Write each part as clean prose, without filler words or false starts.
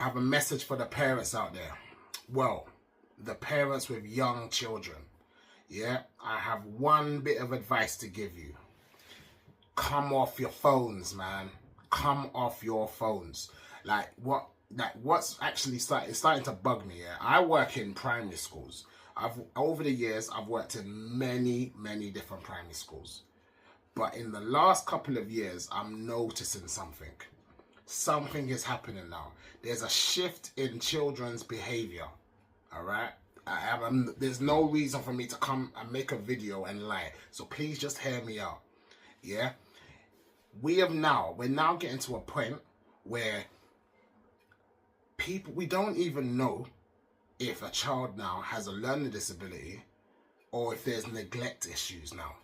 I have a message for the parents out there. Well, the parents with young children. Yeah, I have one bit of advice to give you. Come off your phones, man. Come off your phones. What's actually starting to bug me. Yeah, I work in primary schools. Over the years I've worked in many different primary schools, but in the last couple of years I'm noticing something. Something is happening now. There's a shift in children's behavior. All right. There's no reason for me to come and make a video and lie. So please just hear me out. Yeah. We're now getting to a point where we don't even know if a child now has a learning disability or if there's neglect issues now.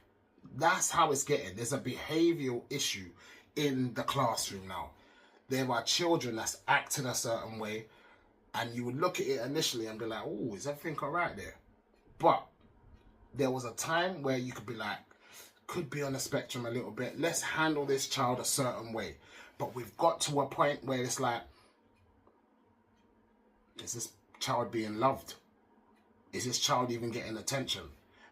That's how it's getting. There's a behavioral issue in the classroom now. There are children that's acting a certain way, and you would look at it initially and be like, oh, is everything all right there? But there was a time where you could be like, could be on the spectrum a little bit. Let's handle this child a certain way. But we've got to a point where it's like, is this child being loved? Is this child even getting attention?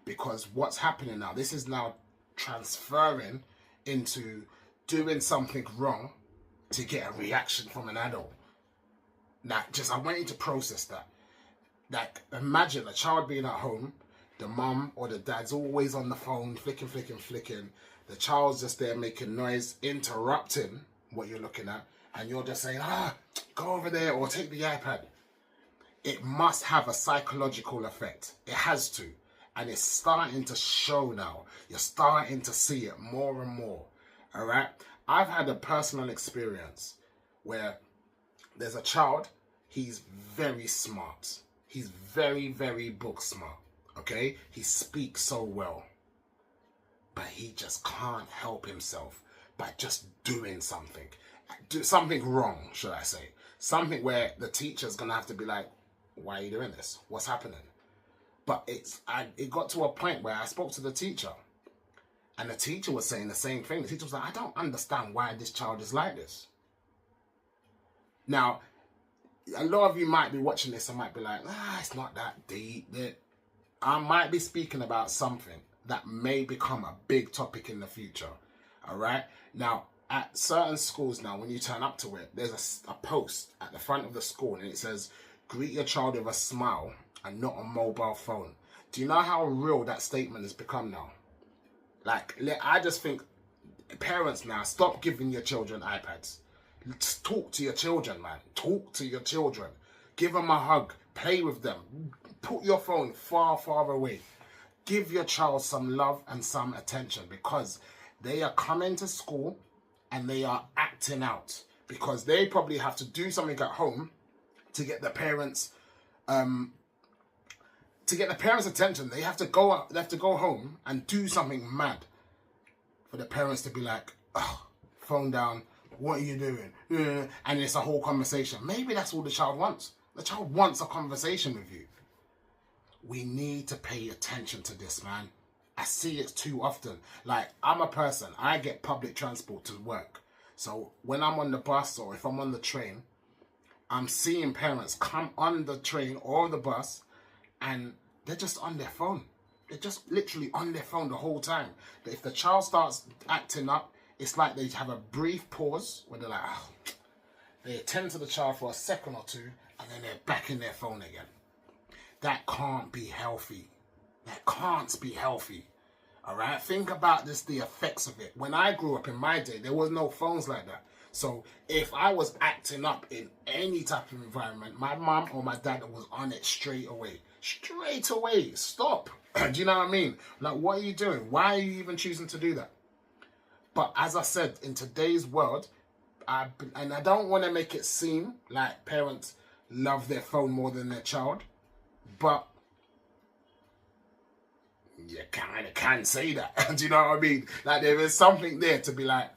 Because what's happening now, this is now transferring into doing something wrong to get a reaction from an adult. Now, I want you to process that. Like, imagine a child being at home, the mum or the dad's always on the phone, flicking. The child's just there making noise, interrupting what you're looking at, and you're just saying, go over there or take the iPad. It must have a psychological effect. It has to. And it's starting to show now. You're starting to see it more and more. All right? I've had a personal experience where there's a child, he's very smart. He's very book smart, okay? He speaks so well. But he just can't help himself by just doing something. Do something wrong, should I say. Something where the teacher's going to have to be like, why are you doing this? What's happening? But it got to a point where I spoke to the teacher. And the teacher was saying the same thing. The teacher was like, I don't understand why this child is like this. Now, a lot of you might be watching this and might be like, it's not that deep. I might be speaking about something that may become a big topic in the future. All right? Now, at certain schools now, when you turn up to it, there's a post at the front of the school and it says, greet your child with a smile and not a mobile phone. Do you know how real that statement has become now? Like, I just think parents now, stop giving your children iPads. Talk to your children, man. Talk to your children. Give them a hug. Play with them. Put your phone far away. Give your child some love and some attention because they are coming to school and they are acting out because they probably have to do something at home to get the parents' attention. They have to go home and do something mad for the parents to be like, oh, phone down, what are you doing? And it's a whole conversation. Maybe that's all the child wants. The child wants a conversation with you. We need to pay attention to this, man. I see it too often. Like, I'm a person, I get public transport to work. So when I'm on the bus or if I'm on the train, I'm seeing parents come on the train or the bus and they're just on their phone. They're just literally on their phone the whole time. If the child starts acting up, it's like they have a brief pause where they're like, they attend to the child for a second or two and then they're back in their phone again. That can't be healthy. That can't be healthy. All right? Think about the effects of it. When I grew up in my day, there was no phones like that. So if I was acting up in any type of environment, my mom or my dad was on it straight away. Straight away. Stop. Do you know what I mean? Like, what are you doing? Why are you even choosing to do that? But as I said, in today's world, and I don't want to make it seem like parents love their phone more than their child, but you kind of can say that. Do you know what I mean? Like, there is something there to be like,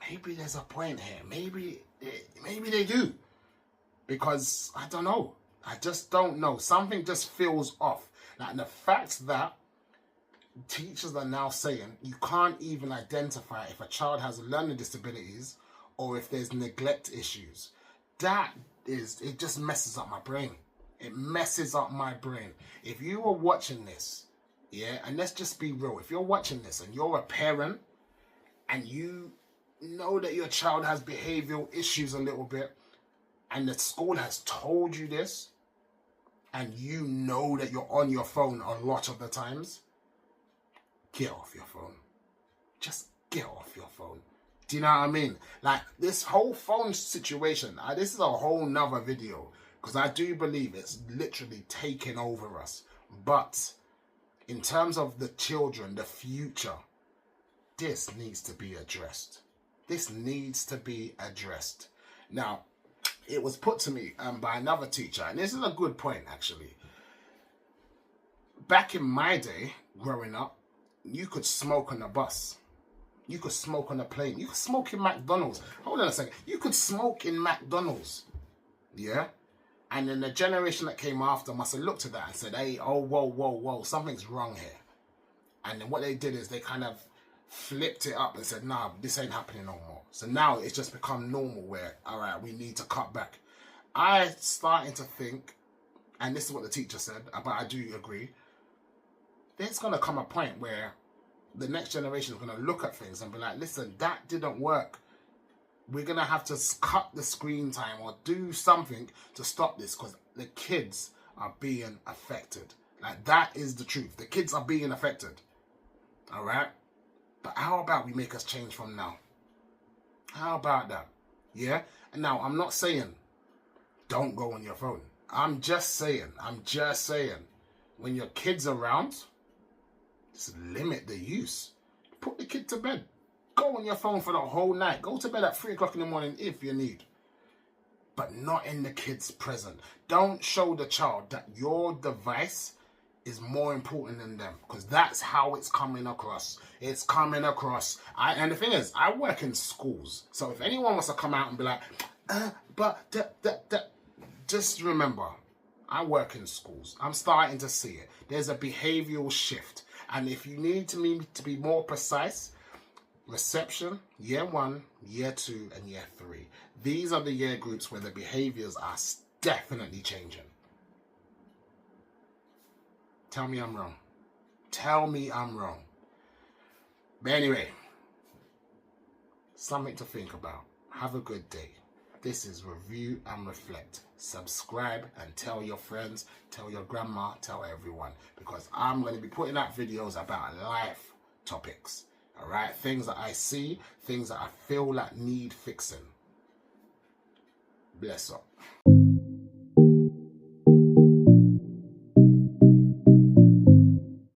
maybe there's a point here. Maybe they do. Because I don't know. I just don't know. Something just feels off. Like, the fact that teachers are now saying you can't even identify if a child has learning disabilities or if there's neglect issues. That it just messes up my brain. It messes up my brain. If you are watching this, yeah, and let's just be real. If you're watching this and you're a parent and you know that your child has behavioral issues a little bit and the school has told you this and you know that you're on your phone a lot of the times, get off your phone. Just get off your phone. Do you know what I mean? Like, this whole phone situation, this is a whole nother video, because I do believe it's literally taking over us. But in terms of the children, the future, this needs to be addressed. This needs to be addressed. Now, it was put to me by another teacher, and this is a good point, actually. Back in my day, growing up, you could smoke on a bus. You could smoke on a plane. You could smoke in McDonald's. Hold on a second. You could smoke in McDonald's. Yeah? And then the generation that came after must have looked at that and said, hey, oh, whoa, something's wrong here. And then what they did is they kind of flipped it up and said, nah, this ain't happening no more. So now it's just become normal where, all right, we need to cut back. I'm starting to think, and this is what the teacher said, but I do agree, there's going to come a point where the next generation is going to look at things and be like, listen, that didn't work. We're going to have to cut the screen time or do something to stop this, because the kids are being affected. Like, that is the truth. The kids are being affected. All right? But how about we make us change from now? How about that? Yeah? And now, I'm not saying don't go on your phone. I'm just saying, when your kid's around, just limit the use. Put the kid to bed. Go on your phone for the whole night. Go to bed at 3 o'clock in the morning if you need. But not in the kid's present. Don't show the child that your device is more important than them, because that's how it's coming across. It's coming across. And the thing is, I work in schools. So if anyone wants to come out and be like, just remember, I work in schools. I'm starting to see it. There's a behavioral shift. And if you need to be more precise, reception, year 1, year 2, and year 3. These are the year groups where the behaviors are definitely changing. Tell me I'm wrong. Tell me I'm wrong. But anyway, something to think about. Have a good day. This is Review and Reflect. Subscribe and tell your friends, tell your grandma, tell everyone. Because I'm going to be putting out videos about life topics. Alright? Things that I see, things that I feel like need fixing. Bless up.